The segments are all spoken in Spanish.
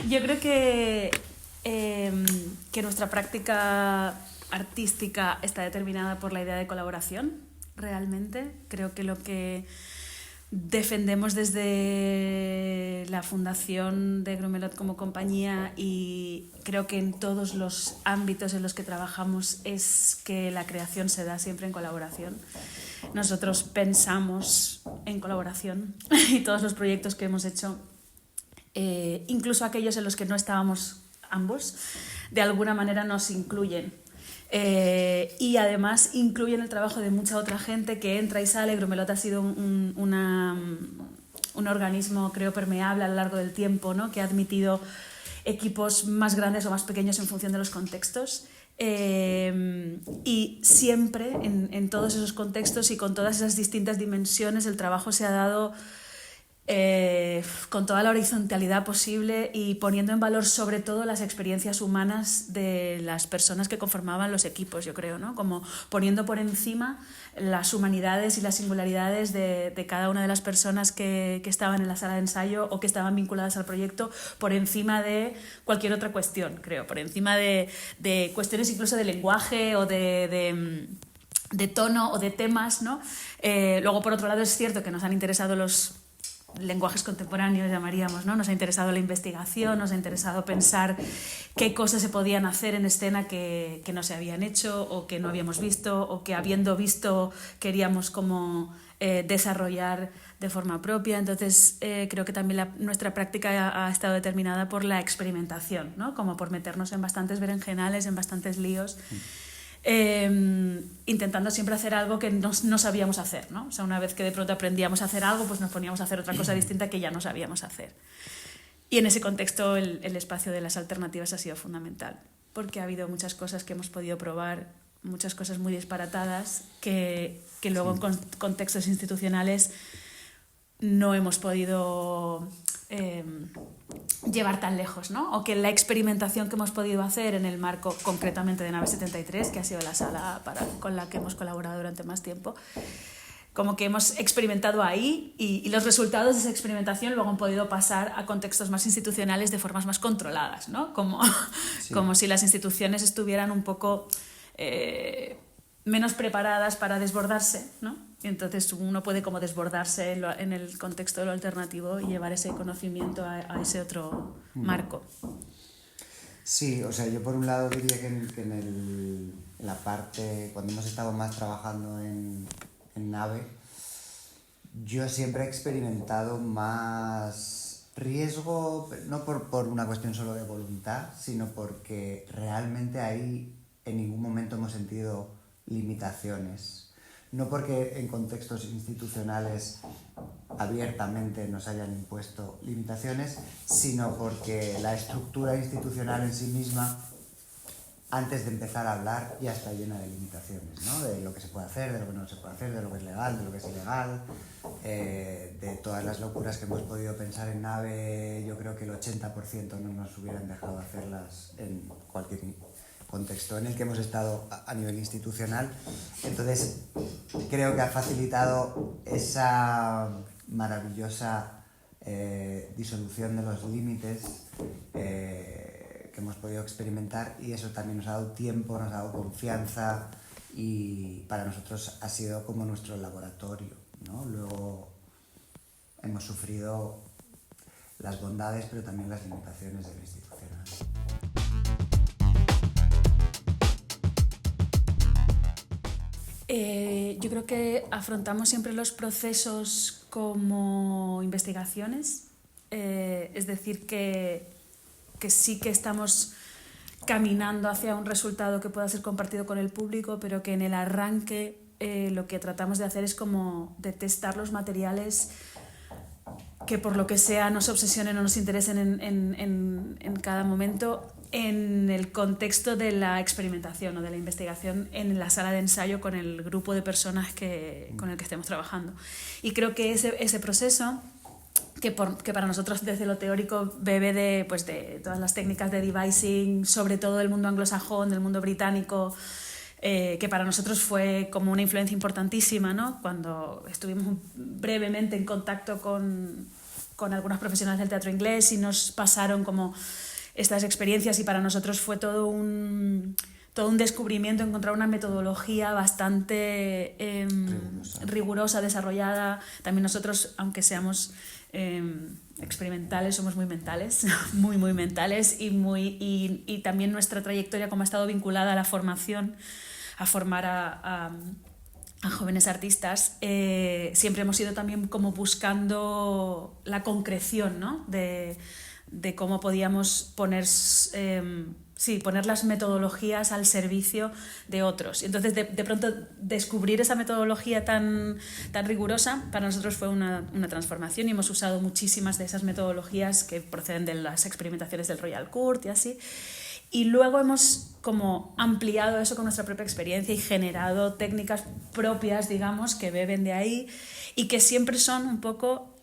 Yo creo que nuestra práctica artística está determinada por la idea de colaboración, realmente. Creo que lo que defendemos desde la fundación de Grumelot como compañía, y creo que en todos los ámbitos en los que trabajamos, es que la creación se da siempre en colaboración. Nosotros pensamos en colaboración y todos los proyectos que hemos hecho, incluso aquellos en los que no estábamos ambos, de alguna manera nos incluyen. Y además incluyen el trabajo de mucha otra gente que entra y sale. Grumelot ha sido un organismo, creo, permeable a lo largo del tiempo, ¿no? Que ha admitido equipos más grandes o más pequeños en función de los contextos. Y siempre en todos esos contextos y con todas esas distintas dimensiones el trabajo se ha dado con toda la horizontalidad posible y poniendo en valor sobre todo las experiencias humanas de las personas que conformaban los equipos, yo creo, ¿no? Como poniendo por encima las humanidades y las singularidades de cada una de las personas que estaban en la sala de ensayo o que estaban vinculadas al proyecto, por encima de cualquier otra cuestión, creo, por encima de cuestiones incluso de lenguaje o de tono o de temas, ¿no? Luego, por otro lado, es cierto que nos han interesado los lenguajes contemporáneos, llamaríamos, ¿no? Nos ha interesado la investigación, nos ha interesado pensar qué cosas se podían hacer en escena que no se habían hecho o que no habíamos visto o que, habiendo visto, queríamos como desarrollar de forma propia. Entonces creo que también nuestra práctica ha estado determinada por la experimentación, ¿no? Como por meternos en bastantes berenjenales, en bastantes líos. Intentando siempre hacer algo que no sabíamos hacer, ¿no? O sea, una vez que de pronto aprendíamos a hacer algo, pues nos poníamos a hacer otra cosa distinta que ya no sabíamos hacer. Y en ese contexto el espacio de las alternativas ha sido fundamental, porque ha habido muchas cosas que hemos podido probar, muchas cosas muy disparatadas que luego en contextos institucionales no hemos podido llevar tan lejos, ¿no? O que la experimentación que hemos podido hacer en el marco concretamente de Nave 73, que ha sido la sala con la que hemos colaborado durante más tiempo, como que hemos experimentado ahí y los resultados de esa experimentación luego han podido pasar a contextos más institucionales de formas más controladas, ¿no? Como si las instituciones estuvieran un poco menos preparadas para desbordarse, ¿no? Y entonces uno puede como desbordarse en el contexto de lo alternativo y llevar ese conocimiento a ese otro marco. Sí, o sea, yo por un lado diría que en la parte, cuando hemos estado más trabajando en Nave, yo siempre he experimentado más riesgo, no por una cuestión solo de voluntad, sino porque realmente ahí en ningún momento hemos sentido limitaciones. No porque en contextos institucionales abiertamente nos hayan impuesto limitaciones, sino porque la estructura institucional en sí misma, antes de empezar a hablar, ya está llena de limitaciones, ¿no? De lo que se puede hacer, de lo que no se puede hacer, de lo que es legal, de lo que es ilegal, de todas las locuras que hemos podido pensar en Nave. Yo creo que el 80% no nos hubieran dejado hacerlas en cualquier contexto en el que hemos estado a nivel institucional. Entonces creo que ha facilitado esa maravillosa disolución de los límites que hemos podido experimentar, y eso también nos ha dado tiempo, nos ha dado confianza, y para nosotros ha sido como nuestro laboratorio, ¿no? Luego hemos sufrido las bondades pero también las limitaciones de lo institucional. Yo creo que afrontamos siempre los procesos como investigaciones, es decir, que sí que estamos caminando hacia un resultado que pueda ser compartido con el público, pero que en el arranque lo que tratamos de hacer es como de testar los materiales que por lo que sea nos obsesionen o nos interesen en cada momento, en el contexto de la experimentación o de la investigación en la sala de ensayo con el grupo de personas con el que estemos trabajando. Y creo que ese proceso, que para nosotros desde lo teórico bebe de todas las técnicas de devising, sobre todo del mundo anglosajón, del mundo británico, que para nosotros fue como una influencia importantísima, ¿no? Cuando estuvimos brevemente en contacto con con algunos profesionales del teatro inglés y nos pasaron como estas experiencias y para nosotros fue todo un descubrimiento, encontrar una metodología bastante rigurosa, desarrollada. También nosotros, aunque seamos experimentales, somos muy mentales, muy mentales y también nuestra trayectoria como ha estado vinculada a la formación, a formar a jóvenes artistas, siempre hemos ido también como buscando la concreción, ¿no? de cómo podíamos poner las metodologías al servicio de otros. Entonces, de pronto, descubrir esa metodología tan rigurosa para nosotros fue una transformación y hemos usado muchísimas de esas metodologías que proceden de las experimentaciones del Royal Court y así. Y luego hemos como ampliado eso con nuestra propia experiencia y generado técnicas propias, digamos, que beben de ahí y que siempre son un poco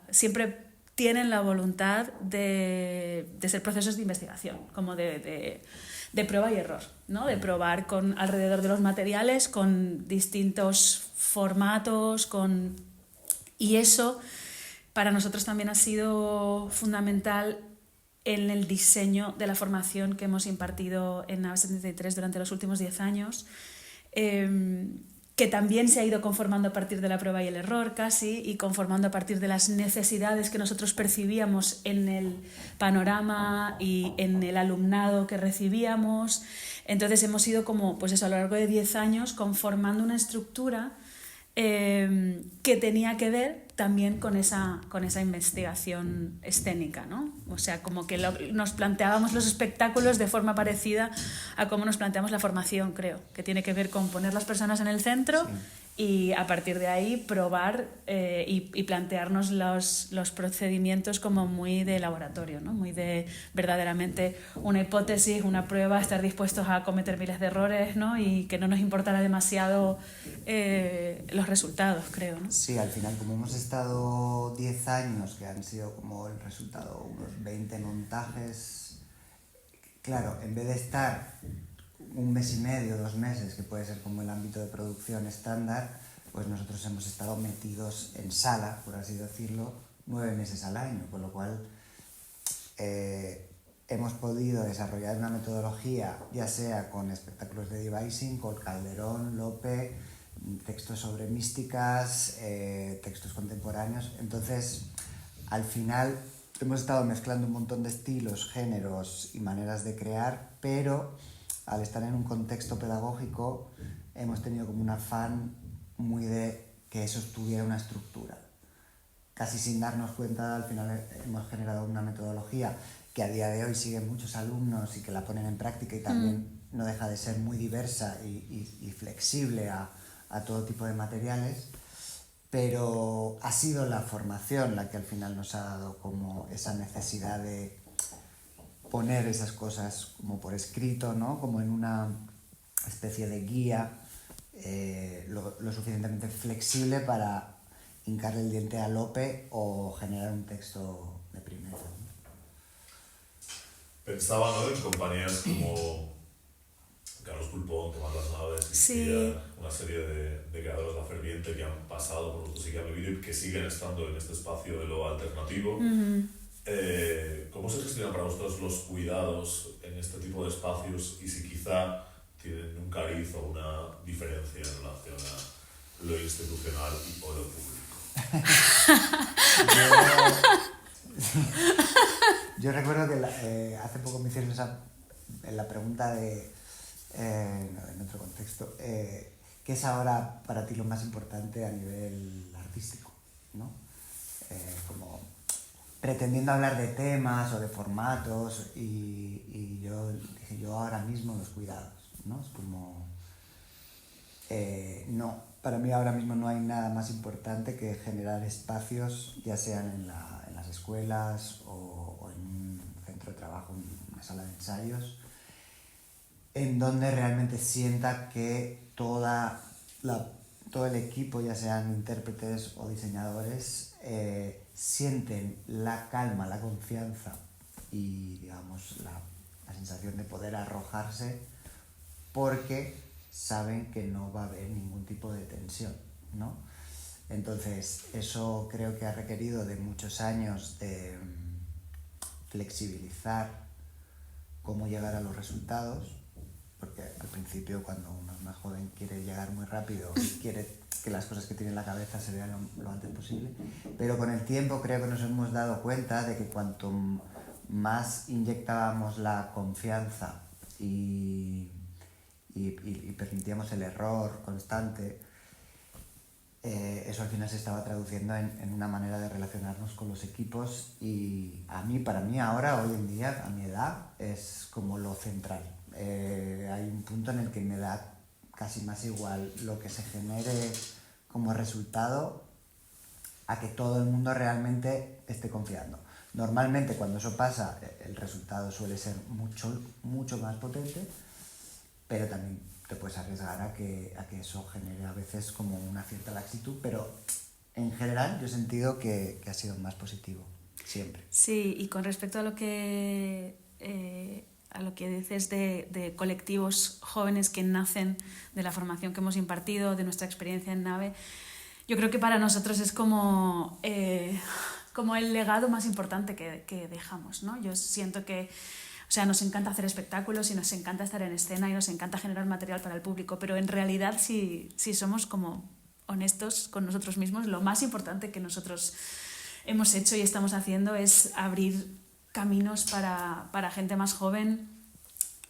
siempre tienen la voluntad de ser procesos de investigación, como de prueba y error, ¿no? De probar alrededor de los materiales, con distintos formatos, y eso para nosotros también ha sido fundamental en el diseño de la formación que hemos impartido en Nave 73 durante los últimos 10 años, que también se ha ido conformando a partir de la prueba y el error casi, y conformando a partir de las necesidades que nosotros percibíamos en el panorama y en el alumnado que recibíamos. Entonces hemos ido como, pues eso, a lo largo de 10 años conformando una estructura que tenía que ver también con esa investigación escénica, ¿no? O sea, como que nos planteábamos los espectáculos de forma parecida a cómo nos planteamos la formación, creo, que tiene que ver con poner las personas en el centro. Sí. Y a partir de ahí probar y plantearnos los procedimientos como muy de laboratorio, ¿no? Muy de verdaderamente una hipótesis, una prueba, estar dispuestos a cometer miles de errores, ¿no? Y que no nos importara demasiado los resultados, creo, ¿no? Sí, al final, como hemos estado 10 años, que han sido como el resultado unos 20 montajes, claro, en vez de estar un mes y medio, 2 meses, que puede ser como el ámbito de producción estándar, pues nosotros hemos estado metidos en sala, por así decirlo, 9 meses al año, con lo cual hemos podido desarrollar una metodología, ya sea con espectáculos de devising, con Calderón, Lope, textos sobre místicas, textos contemporáneos. Entonces, al final hemos estado mezclando un montón de estilos, géneros y maneras de crear, pero al estar en un contexto pedagógico hemos tenido como un afán muy de que eso tuviera una estructura. Casi sin darnos cuenta, al final hemos generado una metodología que a día de hoy siguen muchos alumnos y que la ponen en práctica y también no deja de ser muy diversa y flexible a todo tipo de materiales, pero ha sido la formación la que al final nos ha dado como esa necesidad de poner esas cosas como por escrito, ¿no? Como en una especie de guía lo suficientemente flexible para hincarle el diente a Lope o generar un texto de primera, ¿no? Pensaba, ¿no?, en compañías como Carlos Pulpón, Tomás Las Naves, sí. Una serie de creadores de la Ferviente que han pasado por nosotros y que han vivido y que siguen estando en este espacio de lo alternativo. Uh-huh. ¿Cómo se gestionan para vosotros los cuidados en este tipo de espacios y si quizá tienen un cariz o una diferencia en relación a lo institucional o lo público? Yo recuerdo que hace poco me hicieron la pregunta en otro contexto, ¿qué es ahora para ti lo más importante a nivel artístico, ¿no? Como pretendiendo hablar de temas o de formatos y yo dije, yo ahora mismo los cuidados, ¿no? Es como, no, para mí ahora mismo no hay nada más importante que generar espacios, ya sean en las escuelas o en un centro de trabajo, en una sala de ensayos, en donde realmente sienta que todo el equipo, ya sean intérpretes o diseñadores, sienten la calma, la confianza y, digamos, la sensación de poder arrojarse porque saben que no va a haber ningún tipo de tensión, ¿no? Entonces, eso creo que ha requerido de muchos años de flexibilizar cómo llegar a los resultados, porque al principio cuando uno es más joven quiere llegar muy rápido y quiere que las cosas que tiene en la cabeza se vean lo antes posible, pero con el tiempo creo que nos hemos dado cuenta de que cuanto más inyectábamos la confianza y permitíamos el error constante, eso al final se estaba traduciendo en una manera de relacionarnos con los equipos, y para mí ahora, hoy en día, a mi edad, es como lo central. Hay un punto en el que me da casi más igual lo que se genere como resultado a que todo el mundo realmente esté confiando. Normalmente cuando eso pasa, el resultado suele ser mucho más potente, pero también te puedes arriesgar a que eso genere a veces como una cierta laxitud, pero en general yo he sentido que ha sido más positivo, siempre. Sí, y con respecto a lo que dices de colectivos jóvenes que nacen de la formación que hemos impartido, de nuestra experiencia en NAVE, yo creo que para nosotros es como el legado más importante que dejamos, ¿no? Yo siento que, o sea, nos encanta hacer espectáculos y nos encanta estar en escena y nos encanta generar material para el público, pero en realidad si somos como honestos con nosotros mismos, lo más importante que nosotros hemos hecho y estamos haciendo es abrir caminos para gente más joven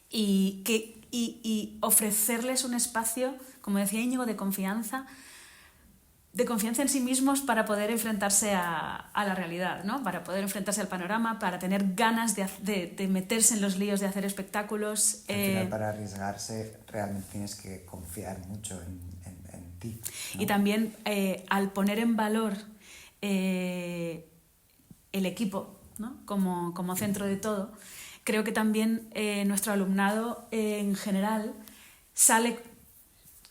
y ofrecerles un espacio, como decía Íñigo, de confianza en sí mismos para poder enfrentarse a la realidad, ¿no? Para poder enfrentarse al panorama, para tener ganas de meterse en los líos de hacer espectáculos. Al final, para arriesgarse realmente tienes que confiar mucho en ti, ¿no? Y también al poner en valor el equipo, ¿no? como centro de todo, creo que también nuestro alumnado en general sale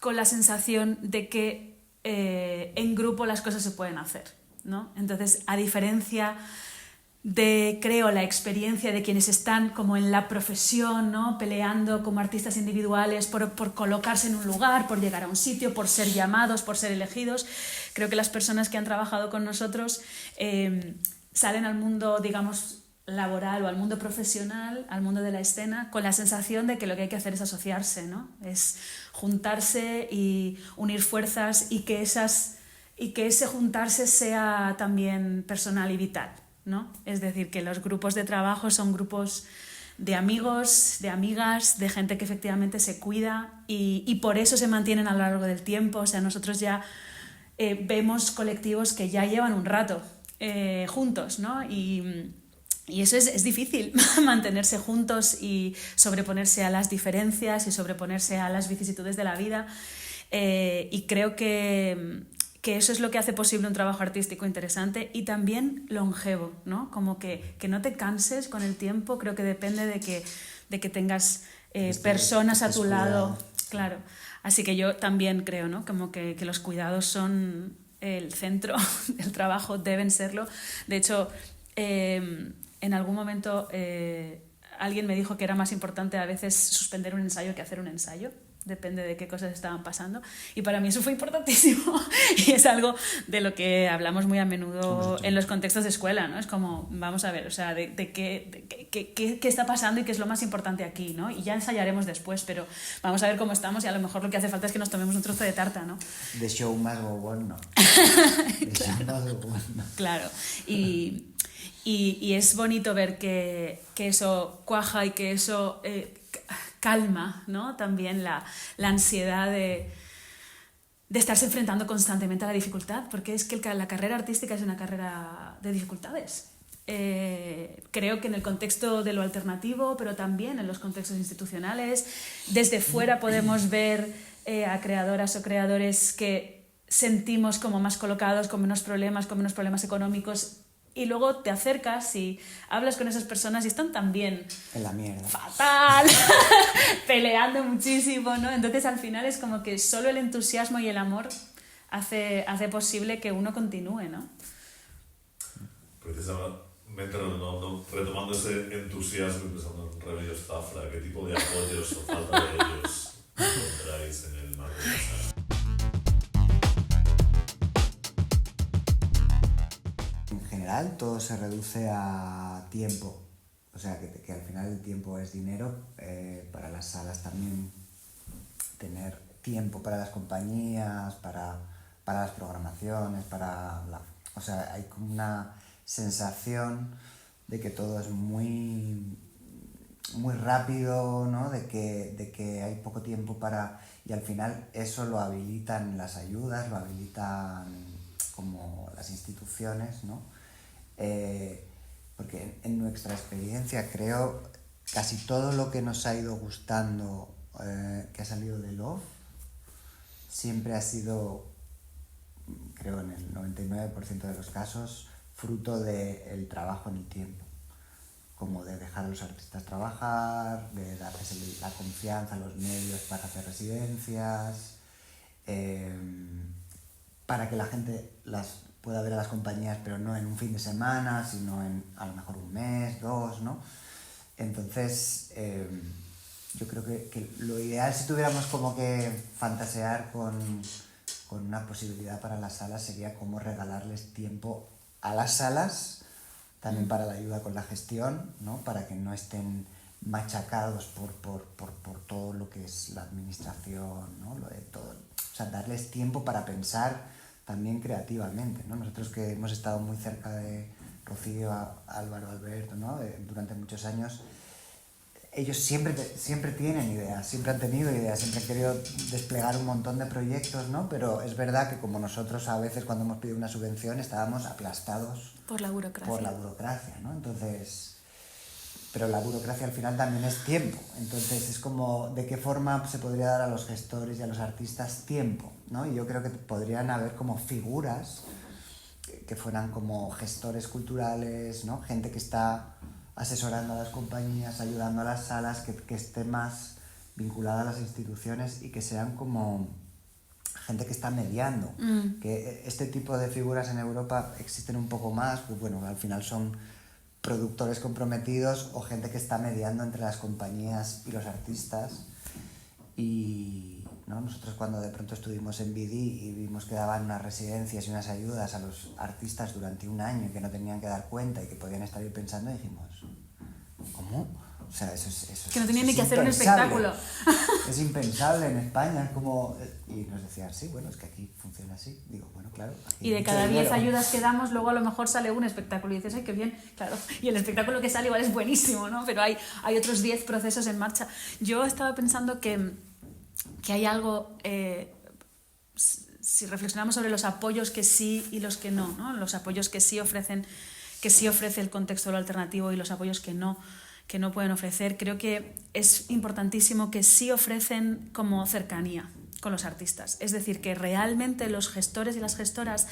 con la sensación de que en grupo las cosas se pueden hacer, ¿no? Entonces, a diferencia de, creo, la experiencia de quienes están como en la profesión, ¿no? Peleando como artistas individuales por colocarse en un lugar, por llegar a un sitio, por ser llamados, por ser elegidos, creo que las personas que han trabajado con nosotros salen al mundo, digamos, laboral o al mundo profesional, al mundo de la escena, con la sensación de que lo que hay que hacer es asociarse, ¿no? Es juntarse y unir fuerzas y que ese juntarse sea también personal y vital, ¿no? Es decir, que los grupos de trabajo son grupos de amigos, de amigas, de gente que efectivamente se cuida y por eso se mantienen a lo largo del tiempo. O sea, nosotros ya vemos colectivos que ya llevan un rato juntos, ¿no? Y eso es difícil, mantenerse juntos y sobreponerse a las diferencias y sobreponerse a las vicisitudes de la vida. Y creo que eso es lo que hace posible un trabajo artístico interesante y también longevo, ¿no? Como que no te canses con el tiempo. Creo que depende de que tengas personas a tu lado. Claro. Así que yo también creo, ¿no? Como que los cuidados son el centro del trabajo, deben serlo. De hecho, en algún momento alguien me dijo que era más importante a veces suspender un ensayo que hacer un ensayo. Depende de qué cosas estaban pasando. Y para mí eso fue importantísimo. Y es algo de lo que hablamos muy a menudo en los contextos de escuela, ¿no? Es como, vamos a ver, o sea, de qué está pasando y qué es lo más importante aquí, ¿no? Y ya ensayaremos después, pero vamos a ver cómo estamos y a lo mejor lo que hace falta es que nos tomemos un trozo de tarta, ¿no? The show must go on, ¿no? Claro. Show must go on, ¿no? Claro. Y es bonito ver que eso cuaja y que eso calma, ¿no? También la ansiedad de estarse enfrentando constantemente a la dificultad, porque es que la carrera artística es una carrera de dificultades. Creo que en el contexto de lo alternativo, pero también en los contextos institucionales, desde fuera podemos ver a creadoras o creadores que sentimos como más colocados, con menos problemas económicos. Y luego te acercas y hablas con esas personas y están también en la mierda, fatal, peleando muchísimo, ¿no? Entonces al final es como que solo el entusiasmo y el amor hace posible que uno continúe, ¿no? Precisamente retomando ese entusiasmo y pensando en Remedios Zafra, ¿qué tipo de apoyos o falta de ellos encontráis en el marco de esa? general todo se reduce a tiempo. O sea, que al final el tiempo es dinero. Para las salas también tener tiempo para las compañías, para las programaciones, o sea, hay como una sensación de que todo es muy, muy rápido, ¿no? De que hay poco tiempo y al final eso lo habilitan las ayudas, lo habilitan como las instituciones, ¿no? Porque en nuestra experiencia creo casi todo lo que nos ha ido gustando que ha salido de Love siempre ha sido, creo en el 99% de los casos, fruto del trabajo en el tiempo, como de dejar a los artistas trabajar, de darles la confianza, los medios para hacer residencias, para que la gente las pueda ver a las compañías, pero no en un fin de semana, sino en a lo mejor un mes, 2, ¿no? Entonces, yo creo que lo ideal, si tuviéramos como que fantasear con una posibilidad para las salas, sería como regalarles tiempo a las salas, también para la ayuda con la gestión, ¿no? Para que no estén machacados por todo lo que es la administración, ¿no? Lo de todo. O sea, darles tiempo para pensar también creativamente, ¿no? Nosotros que hemos estado muy cerca de Rocío, Álvaro, Alberto, ¿no? Durante muchos años, ellos siempre tienen ideas, siempre han tenido ideas, siempre han querido desplegar un montón de proyectos, ¿no? Pero es verdad que como nosotros a veces cuando hemos pedido una subvención estábamos aplastados por la burocracia. ¿no? Entonces, pero la burocracia al final también es tiempo. Entonces es como de qué forma se podría dar a los gestores y a los artistas tiempo, ¿no? Y yo creo que podrían haber como figuras que fueran como gestores culturales, ¿no? Gente que está asesorando a las compañías, ayudando a las salas, que esté más vinculada a las instituciones y que sean como gente que está mediando. Que este tipo de figuras en Europa existen un poco más, pues bueno, al final son productores comprometidos o gente que está mediando entre las compañías y los artistas. Y ¿no? Nosotros cuando de pronto estuvimos en BD y vimos que daban unas residencias y unas ayudas a los artistas durante un año y que no tenían que dar cuenta y que podían estar ahí pensando, dijimos, ¿cómo? O sea, eso es que no tenían ni que hacer un impensable. espectáculo. Es impensable en España, es como... Y nos decían, sí, bueno, es que aquí funciona así. Digo, bueno, claro. Y de cada 10 ayudas que damos, luego a lo mejor sale un espectáculo y dices, ¡ay, qué bien! Claro, y el espectáculo que sale igual es buenísimo, ¿no? Pero hay otros 10 procesos en marcha. Yo estaba pensando que hay algo... si reflexionamos sobre los apoyos que sí y los que no, ¿no? Los apoyos que sí ofrece el contexto de lo alternativo y los apoyos que no pueden ofrecer, creo que es importantísimo que sí ofrecen como cercanía con los artistas. Es decir, que realmente los gestores y las gestoras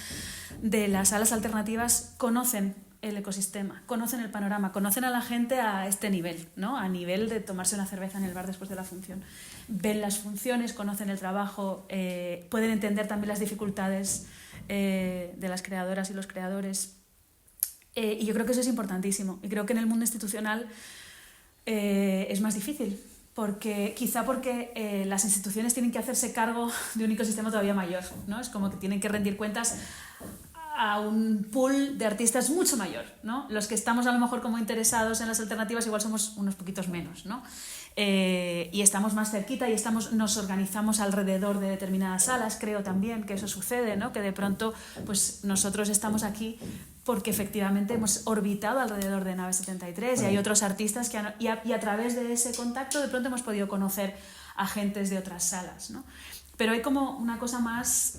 de las salas alternativas conocen el ecosistema, conocen el panorama, conocen a la gente a este nivel, ¿no? A nivel de tomarse una cerveza en el bar después de la función. Ven las funciones, conocen el trabajo, pueden entender también las dificultades de las creadoras y los creadores. Y yo creo que eso es importantísimo. Y creo que en el mundo institucional es más difícil, quizá porque las instituciones tienen que hacerse cargo de un ecosistema todavía mayor, ¿no? Es como que tienen que rendir cuentas a un pool de artistas mucho mayor, ¿no? Los que estamos a lo mejor como interesados en las alternativas igual somos unos poquitos menos, ¿no? Y estamos más cerquita y nos organizamos alrededor de determinadas salas. Creo también que eso sucede, ¿no? Que de pronto pues nosotros estamos aquí porque efectivamente hemos orbitado alrededor de Nave 73 y hay otros artistas que y a través de ese contacto de pronto hemos podido conocer a gentes de otras salas, ¿no? Pero hay como una cosa más...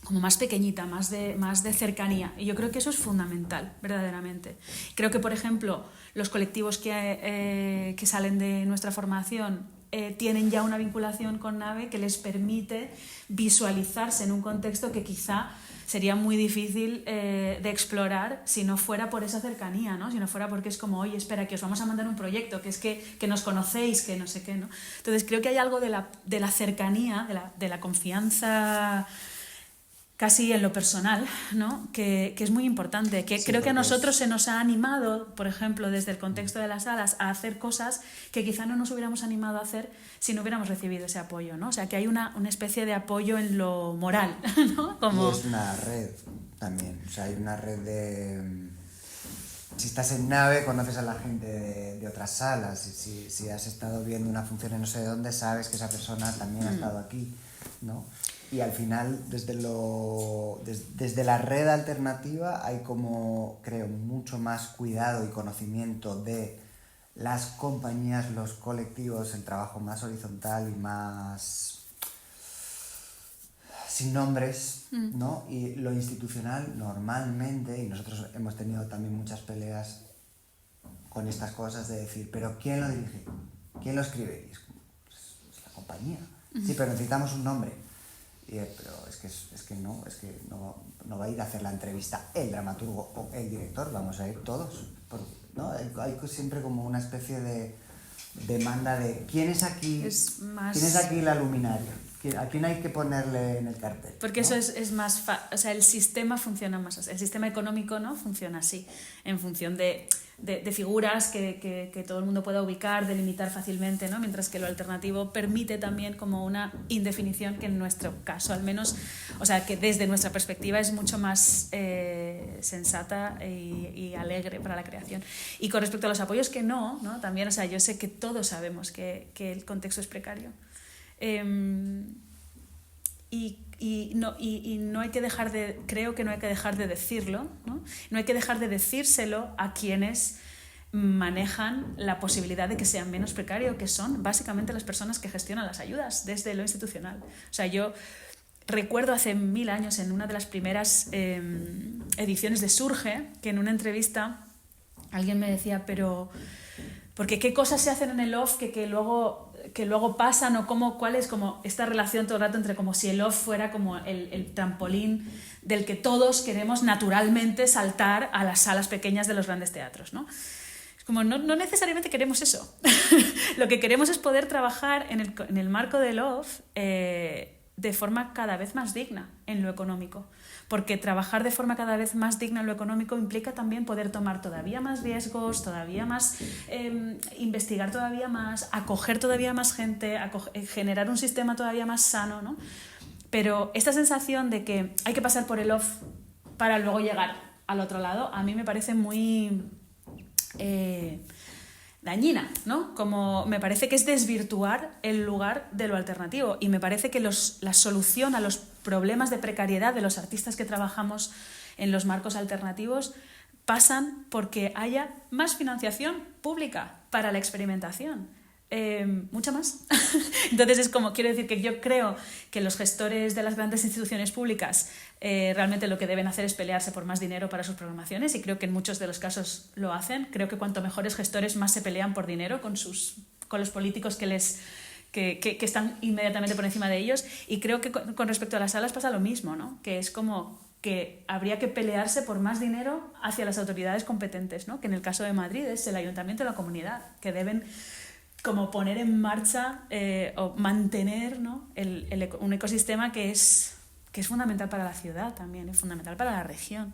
como más pequeñita, más de cercanía. Y yo creo que eso es fundamental, verdaderamente. Creo que, por ejemplo, los colectivos que salen de nuestra formación tienen ya una vinculación con Nave que les permite visualizarse en un contexto que quizá sería muy difícil de explorar si no fuera por esa cercanía, ¿no? Si no fuera porque es como, oye, espera, que os vamos a mandar un proyecto, que es que nos conocéis, que no sé qué, ¿no? Entonces creo que hay algo de la cercanía, de la confianza casi en lo personal, ¿no? Que es muy importante, que sí, creo que a nosotros se nos ha animado, por ejemplo, desde el contexto de las salas, a hacer cosas que quizá no nos hubiéramos animado a hacer si no hubiéramos recibido ese apoyo, ¿no? O sea, que hay una especie de apoyo en lo moral, ¿no? Y es una red también. O sea, hay una red de... Si estás en nave, conoces a la gente de otras salas. Si has estado viendo una función en no sé dónde, sabes que esa persona también ha estado aquí, ¿no? Y al final, desde la red alternativa, hay como, creo, mucho más cuidado y conocimiento de las compañías, los colectivos, el trabajo más horizontal y más sin nombres, ¿no? Y lo institucional normalmente, y nosotros hemos tenido también muchas peleas con estas cosas de decir, pero ¿quién lo dirige? ¿Quién lo escribe? Y es como, pues la compañía. Sí, pero necesitamos un nombre. Pero es que no va a ir a hacer la entrevista el dramaturgo o el director, vamos a ir todos, ¿no? Hay siempre como una especie de demanda de ¿quién es aquí la luminaria? ¿A quién hay que ponerle en el cartel? Porque ¿no? eso es más... O sea, el sistema funciona más así. El sistema económico no funciona así, en función de figuras que todo el mundo pueda ubicar, delimitar fácilmente, ¿no? Mientras que lo alternativo permite también como una indefinición que en nuestro caso al menos, o sea, que desde nuestra perspectiva es mucho más sensata y alegre para la creación. Y con respecto a los apoyos que no, también, o sea, yo sé que todos sabemos que el contexto es precario. Y no hay que dejar de, creo que no hay que dejar de decirlo, no hay que dejar de decírselo a quienes manejan la posibilidad de que sean menos precario, que son básicamente las personas que gestionan las ayudas desde lo institucional. O sea, yo recuerdo hace 1000 años, en una de las primeras ediciones de Surge, que en una entrevista alguien me decía, pero porque qué cosas se hacen en el off que luego pasan, o cuál es como esta relación todo el rato entre como si el off fuera como el trampolín del que todos queremos naturalmente saltar a las salas pequeñas de los grandes teatros, ¿no? Es como no necesariamente queremos eso. Lo que queremos es poder trabajar en el marco del off de forma cada vez más digna en lo económico. Porque trabajar de forma cada vez más digna en lo económico implica también poder tomar todavía más riesgos, todavía más, investigar todavía más, acoger todavía más gente, generar un sistema todavía más sano, ¿no? Pero esta sensación de que hay que pasar por el off para luego llegar al otro lado, a mí me parece muy dañina, ¿no? Como me parece que es desvirtuar el lugar de lo alternativo, y me parece que la solución a los problemas de precariedad de los artistas que trabajamos en los marcos alternativos pasan porque haya más financiación pública para la experimentación. Mucha más. Entonces es como, quiero decir que yo creo que los gestores de las grandes instituciones públicas realmente lo que deben hacer es pelearse por más dinero para sus programaciones, y creo que en muchos de los casos lo hacen. Creo que cuanto mejores gestores, más se pelean por dinero con los políticos que están inmediatamente por encima de ellos. Y creo que con respecto a las salas pasa lo mismo, ¿no? Que es como que habría que pelearse por más dinero hacia las autoridades competentes, ¿no? Que en el caso de Madrid es el ayuntamiento y la comunidad, que deben como poner en marcha o mantener, ¿no? un ecosistema que es fundamental para la ciudad también, es fundamental para la región.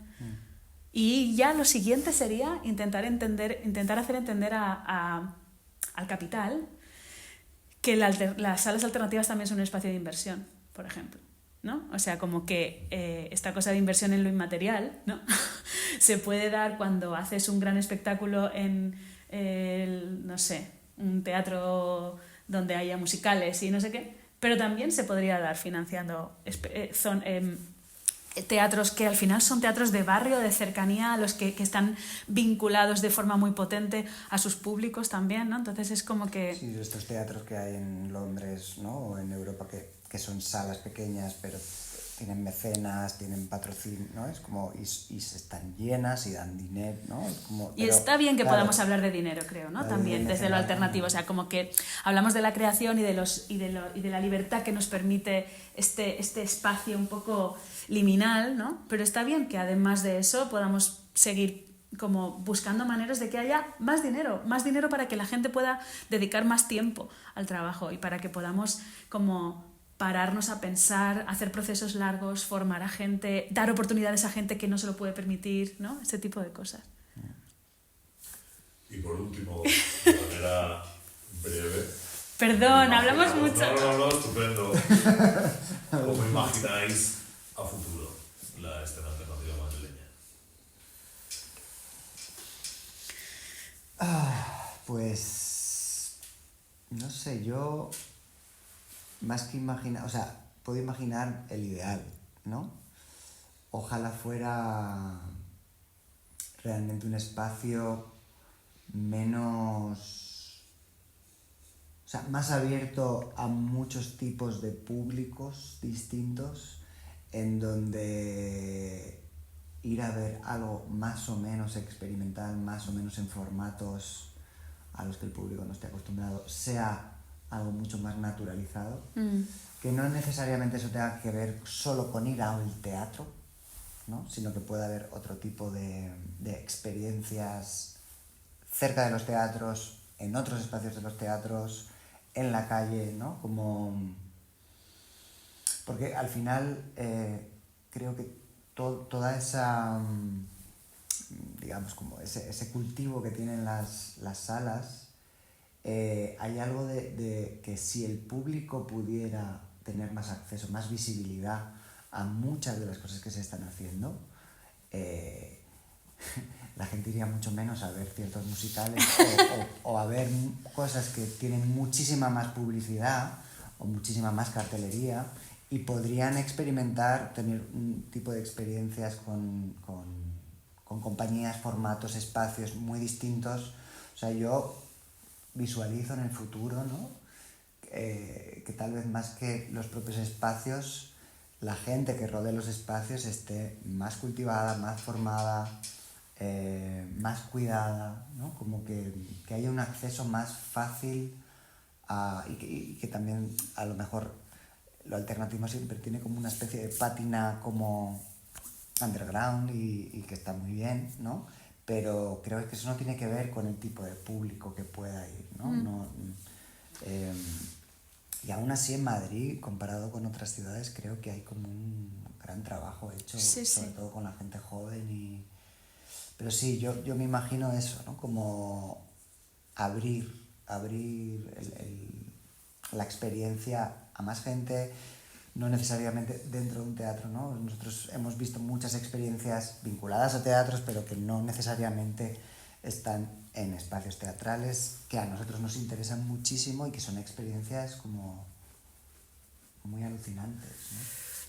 Y ya lo siguiente sería intentar hacer entender al capital que las salas alternativas también son un espacio de inversión, por ejemplo, ¿no? O sea, como que esta cosa de inversión en lo inmaterial, ¿no? Se puede dar cuando haces un gran espectáculo en no sé, un teatro donde haya musicales y no sé qué, pero también se podría dar financiando teatros que al final son teatros de barrio, de cercanía, a los que están vinculados de forma muy potente a sus públicos también, ¿no? Entonces es como que... Sí, estos teatros que hay en Londres, ¿no? O en Europa que son salas pequeñas, pero tienen mecenas, tienen patrocinio, ¿no? Es como, y se están llenas y dan dinero, ¿no? Es como, y está bien que podamos hablar de dinero, creo, ¿no? También desde lo alternativo, o sea, como que hablamos de la creación y de la libertad que nos permite este espacio un poco liminal, ¿no? Pero está bien que además de eso podamos seguir como buscando maneras de que haya más dinero para que la gente pueda dedicar más tiempo al trabajo y para que podamos como pararnos a pensar, hacer procesos largos, formar a gente, dar oportunidades a gente que no se lo puede permitir, ¿no? Ese tipo de cosas. Y por último, de manera breve... Perdón, hablamos mucho. No, estupendo. ¿Cómo imagináis a futuro la escena alternativa Pues, no sé, yo más que imaginar, o sea, puedo imaginar el ideal, ¿no? Ojalá fuera realmente un espacio menos, o sea, más abierto a muchos tipos de públicos distintos, en donde ir a ver algo más o menos experimental, más o menos en formatos a los que el público no esté acostumbrado, sea algo mucho más naturalizado, que no necesariamente eso tenga que ver solo con ir al teatro, ¿no? Sino que pueda haber otro tipo de experiencias cerca de los teatros, en otros espacios de los teatros, en la calle, ¿no? Porque al final creo que toda esa, digamos, como ese cultivo que tienen las salas, hay algo de que si el público pudiera tener más acceso, más visibilidad a muchas de las cosas que se están haciendo, la gente iría mucho menos a ver ciertos musicales o a ver cosas que tienen muchísima más publicidad o muchísima más cartelería, y podrían experimentar, tener un tipo de experiencias con compañías, formatos, espacios muy distintos. O sea, yo visualizo en el futuro, ¿no? Que tal vez más que los propios espacios, la gente que rodee los espacios esté más cultivada, más formada, más cuidada, ¿no? Como que haya un acceso más fácil y que también a lo mejor lo alternativo siempre tiene como una especie de pátina como underground y que está muy bien, ¿no? Pero creo que eso no tiene que ver con el tipo de público que pueda ir, ¿no? Y aún así en Madrid, comparado con otras ciudades, creo que hay como un gran trabajo hecho, sobre todo con la gente joven. Pero sí, yo me imagino eso, ¿no? Como abrir la experiencia a más gente, no necesariamente dentro de un teatro, ¿no? Nosotros hemos visto muchas experiencias vinculadas a teatros, pero que no necesariamente están en espacios teatrales, que a nosotros nos interesan muchísimo y que son experiencias como muy alucinantes, ¿no?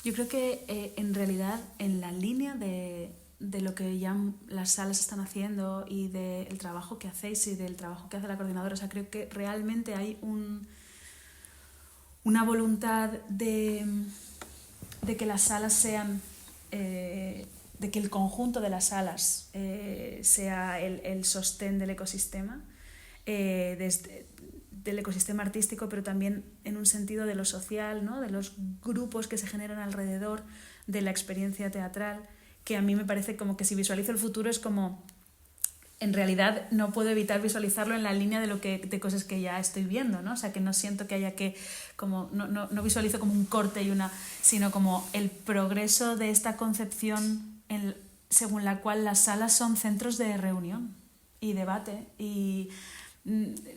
Yo creo que en realidad en la línea de lo que ya las salas están haciendo y del trabajo que hacéis y del trabajo que hace la coordinadora, o sea, creo que realmente hay una voluntad de que las salas sean, de que el conjunto de las salas sea el sostén del ecosistema, del ecosistema artístico, pero también en un sentido de lo social, ¿no? De los grupos que se generan alrededor de la experiencia teatral, que a mí me parece como que si visualizo el futuro es como, en realidad no puedo evitar visualizarlo en la línea de cosas que ya estoy viendo, ¿no? O sea, que no siento que haya que, como, no visualizo como un corte sino como el progreso de esta concepción según la cual las salas son centros de reunión y debate y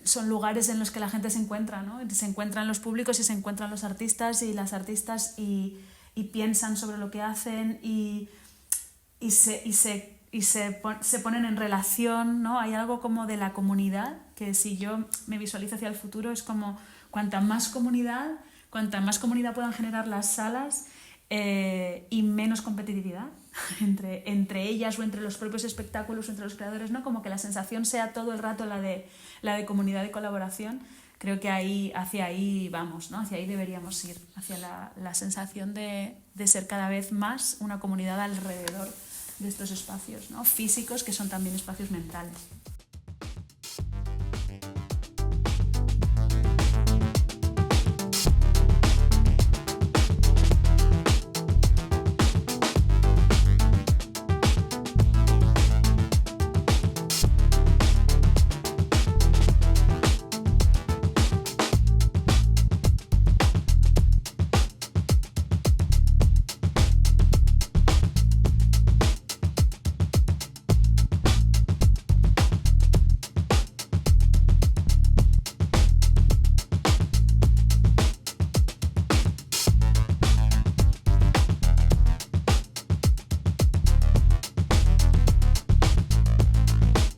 son lugares en los que la gente se encuentra, ¿no? Se encuentran los públicos y se encuentran los artistas y las artistas y piensan sobre lo que hacen y se ponen en relación, ¿no? Hay algo como de la comunidad, que si yo me visualizo hacia el futuro es como cuanta más comunidad puedan generar las salas y menos competitividad entre ellas o entre los propios espectáculos o entre los creadores, ¿no? Como que la sensación sea todo el rato la de comunidad y colaboración. Creo que hacia ahí vamos, ¿no? Hacia ahí deberíamos ir, hacia la sensación de ser cada vez más una comunidad alrededor de estos espacios, ¿no? Físicos, que son también espacios mentales.